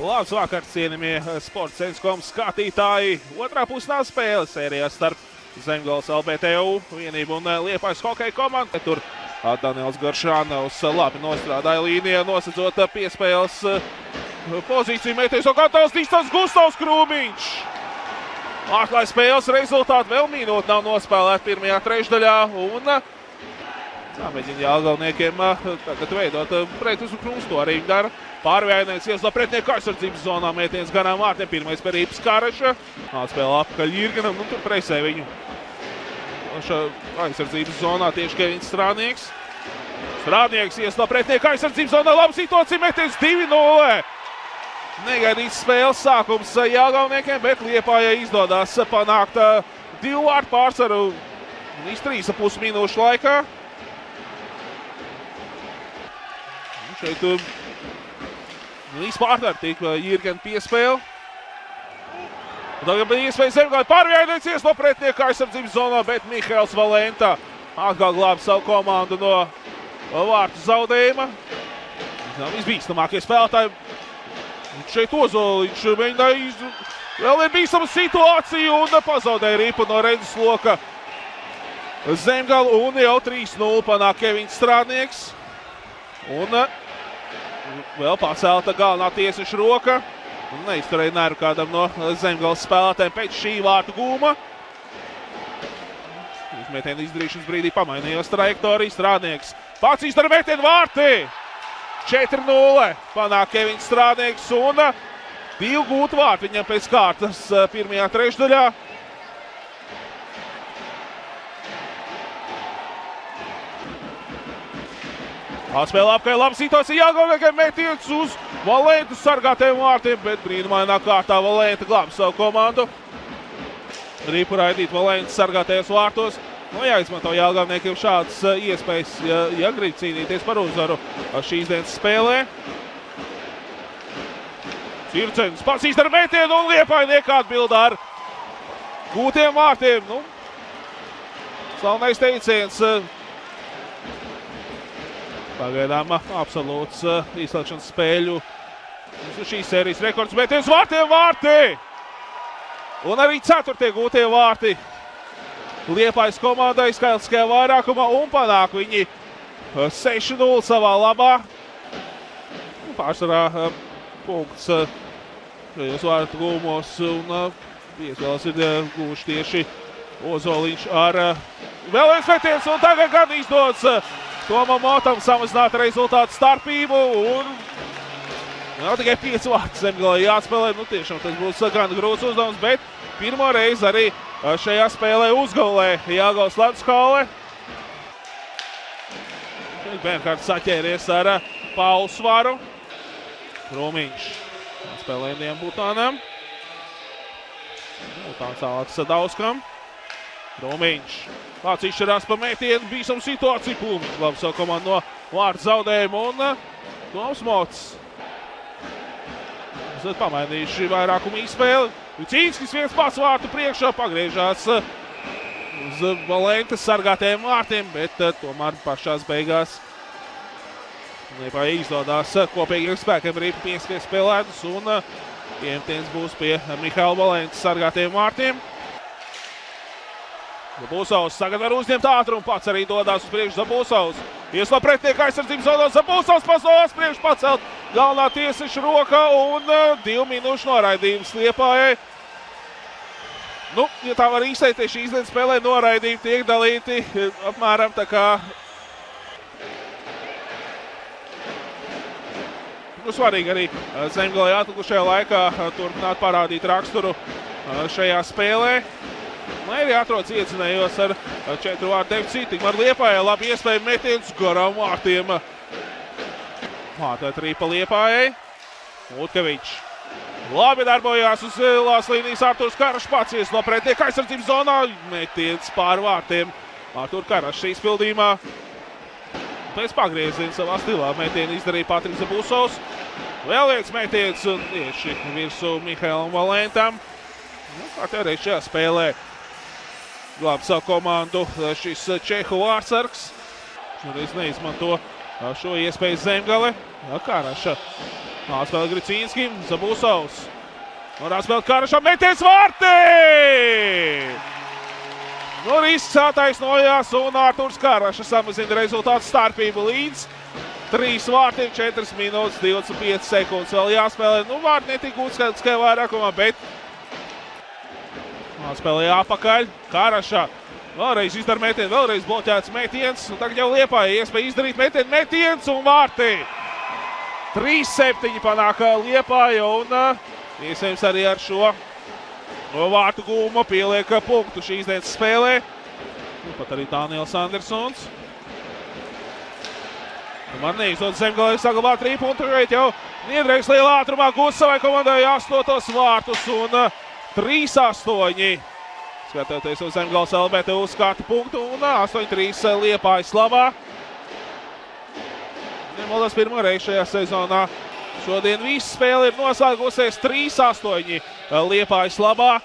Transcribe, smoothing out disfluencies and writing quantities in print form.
Labs vakars, cienījamie Sports.com skatītāji. Otrā pusnā spēle sērijā starp Zemgales LBTU vienību un Liepājas hokeja komandu. Tur Daniels Garšanovs labi nostrādāja līnijā, nosacot piespēles pozīciju. Mēties un gatavs distants Gustavs Krūmiņš. Atklāja spēles rezultātu, vēl minūte nav nospēlēta pirmajā trešdaļā. Un mēģina Jālgavniekiem tagad veidot pretusu Krūms, to arī dara. Pārvējienieks ieslo pretnieku aizsardzības zonā, mētiens garām vārtiem, pirmais Perīpas Karaša. Atspēlē apakaļ Jirganam, tur presē viņu. Aizsardzības zonā tieši Kevins Strādnieks. Strādnieks ieslo pretnieku aizsardzības zonā, laba situācija, mētiens 2-0. Negaidīts spēles sākums Jālgavniekiem, bet Liepājai izdodās panākt 2 vārtu pārsvaru 3,5 minūšu laikā. Šeit pārtver tika Jirgena piespēle. Tagad bija iespēja Zemgale pārvējienieks ieslo pretnieku aizsardzības zonā, bet Mihails Valenta atkal glāba savu komandu no vārtu zaudējuma. Visbīstamākie spēlētāji. Šeit Ozoliņš mēģināja vēl ir bīstama situācija un pazaudēja ripu no redzes loka Zemgale un jau 3-0 panāk Kevins Strādnieks. Un vēl pacelta galvenā tiesiša roka. Neizturēja neru kādam no Zemgales spēlētājiem pēc šī vārtu gūma. Izmetienu izdarīšanas brīdī pamainījās trajektoriju. Strādnieks pats izdara metienu vārti. 4-0 panāk Kevins Strādnieks un 2 gūtu vārti viņam pēc kārtas pirmajā trešdaļā. Atspēlē apkārt laba situācija Jālgavniekiem, metiens uz Valentu sargātajiem vārtiem, bet brīnumainā kārtā Valenta glāba savu komandu. Ripu raidīt Valentu sargātajos vārtos. Jāizmanto Jālgavniekiem šādas iespējas, ja grib cīnīties par uzvaru šīs dienas spēlē. Circens pats izdara metienu un Liepājnieki atbild ar gūtiem vārtiem. Slavenais teiciens. Pagaidām absolūts izslēgšanas spēļu. Šīs sērijas rekords metiens vārtiem vārti! Un arī 4. gūtie vārti Liepājas komandai skaitliskajā vairākumā un panāk viņi 6-0 savā labā. Pārsvarā punkts šajos vārtu gūmos un piespēles ir gūši tieši Ozoliņš ar vēl viens metiens un tagad gan izdodas Tomam Motam samazināt rezultātu starpību un nav tikai 5 vārti Zemgalē jāatspēlē. Tiešām tas būs gan grūts uzdevums, bet pirmo reizi arī šajā spēlē uzgalē Jālgavas Ledushalle. Bērnkārt saķēries ar pausvaru. Krūmiņš spēlē Indijam Butānam. Butāns tālāk Sadauskam. Krūmiņš. Pats izšķirās pa metienu, bīstam situāciju. Krūmiņš glāba savu komandu no vārtu zaudējumu un Toms Mots. Esat pamainījuši vairākumu izspēli. Cīnskis viens pats vārtu priekšā pagriežās uz Valentas sargātajiem vārtiem, bet tomēr pašās beigās Liepājai izdodās kopīgiem spēkiem arī piespiespēlētus un piemetiens būs pie Mihaila Valentas sargātajiem vārtiem. Zabūsovs tagad var uzņemt ātrumu, pats arī dodās uz priekšu Zabūsovs. Ieslo pretnieku aizsardzības zonā, Zabūsovs pasaules priekšu pacelt galvenā tiesiša roka un 2 minūšu noraidījums Liepājai. Ja tā var izteikties, šīs dienas spēlē noraidījumi tiek dalīti apmēram tā kā svarīgi arī Zemgalē atlikušajā laikā turpināt parādīt raksturu šajā spēlē. Lai arī atrodas iedzinējos ar 4 vārtu deficītu, tikmēr Liepājai labi iespēja metiens garām vārtiem. Mātēt arī pa Liepājai. Utkevičs. Labi darbojās uz zilās līnijas Arturs Karašs pats ieslo pretnieku aizsardzības zonā. Metiens pār vārtiem. Arturs Karašs izpildījumā. Pēc pagrieziena savā stilā metienu izdarīja Patriks Zabūsovs. Vēl viens metiens un tieši virsū Mihailam Valentam. Kā te arī šajā spēlē glāba savu komandu šis Čehu vārtsargs. Šoreiz neizmanto šo iespēju Zemgale. Karaša Atspēle Gricīnskim, Zabūsovs. Un atspēle Karašam, metiens vārtī! Nu, risks attaisnojās un Arturs Karaša samazina rezultātu starpību līdz 3 vārtiem, 4 minūtes, 25 sekundes vēl jāspēlē. Nu, vārti netika gūt skaitiskajā vairākumā, bet atspēlē apakaļ. Karaša vēlreiz izdara metienu, vēlreiz bloķēts metiens. Un tagad jau Liepāja iespēja izdarīt metiens un vārtī. 3-7 panāk Liepāja un iespējams arī ar šo vārtu gūmu pieliek punktu šīs dienas spēlē. Pat arī Daniels Andersons. Man neizdodas Zemgalē saglabāt 3 punktu, bet jau Niedreigs lielā ātrumā gūst savai komandai 8 vārtus un 3-8. Skatoties uz Zemgales LBTU skatu punktu un 8-3 Liepājas labā. Nemaldos pirmo reizi šajā sezonā. Šodien viss spēle ir noslēgusies 3-8 Liepājas labā.